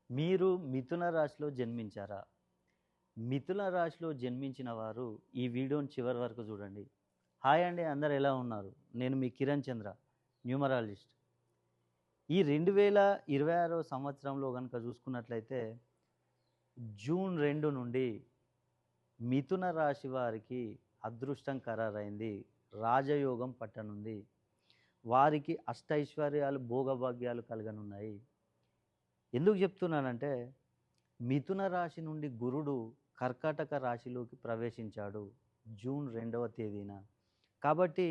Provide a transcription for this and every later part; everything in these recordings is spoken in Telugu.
మీరు మిథున రాశిలో జన్మించారా? మిథున రాశిలో జన్మించిన వారు ఈ వీడియోని చివరి వరకు చూడండి. హాయ్ అండి, అందరు ఎలా ఉన్నారు? నేను మీ కిరణ్ చంద్ర, న్యూమరాలజిస్ట్. ఈ 2026 సంవత్సరంలో గనుక చూసుకున్నట్లయితే జూన్ 2 నుండి మిథున రాశి వారికి అదృష్టం ఖరారైంది. రాజయోగం పట్టనుంది. వారికి అష్టైశ్వర్యాలు, భోగభాగ్యాలు కలగనున్నాయి. ఎందుకు చెప్తున్నానంటే మిథున రాశి నుండి గురుడు కర్కాటక రాశిలోకి ప్రవేశించాడు జూన్ 2వ తేదీన. కాబట్టి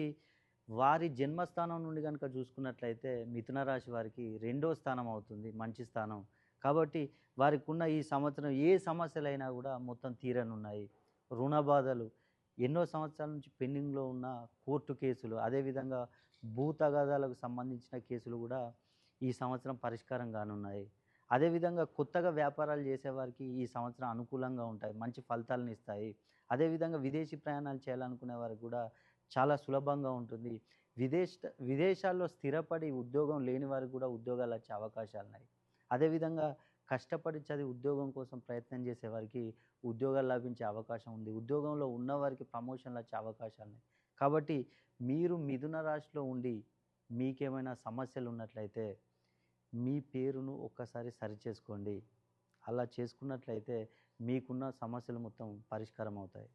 వారి జన్మస్థానం నుండి కనుక చూసుకున్నట్లయితే మిథున రాశి వారికి 2వ స్థానం అవుతుంది, మంచి స్థానం. కాబట్టి వారికి ఉన్న ఈ సంవత్సరం ఏ సమస్యలైనా కూడా మొత్తం తీరనున్నాయి. రుణ బాధలు, ఎన్నో సంవత్సరాల నుంచి పెండింగ్లో ఉన్న కోర్టు కేసులు, అదేవిధంగా భూ తగాదాలకు సంబంధించిన కేసులు కూడా ఈ సంవత్సరం పరిష్కారం కానున్నాయి. అదేవిధంగా కొత్తగా వ్యాపారాలు చేసేవారికి ఈ సంవత్సరం అనుకూలంగా ఉంటాయి, మంచి ఫలితాలను ఇస్తాయి. అదేవిధంగా విదేశీ ప్రయాణాలు చేయాలనుకునే వారికి కూడా చాలా సులభంగా ఉంటుంది. విదేశాల్లో స్థిరపడి ఉద్యోగం లేని వారికి కూడా ఉద్యోగాలు వచ్చే అవకాశాలు ఉన్నాయి. అదేవిధంగా కష్టపడి చదివి ఉద్యోగం కోసం ప్రయత్నం చేసేవారికి ఉద్యోగాలు లభించే అవకాశం ఉంది. ఉద్యోగంలో ఉన్నవారికి ప్రమోషన్లు వచ్చే అవకాశాలు ఉన్నాయి. కాబట్టి మీరు మిథున రాశిలో ఉండి మీకేమైనా సమస్యలు ఉన్నట్లయితే మీ పేరును ఒక్కసారి సరిచేసుకోండి. అలా చేసుకున్నట్లయితే మీకున్న సమస్యలు మొత్తం పరిష్కారం అవుతాయి.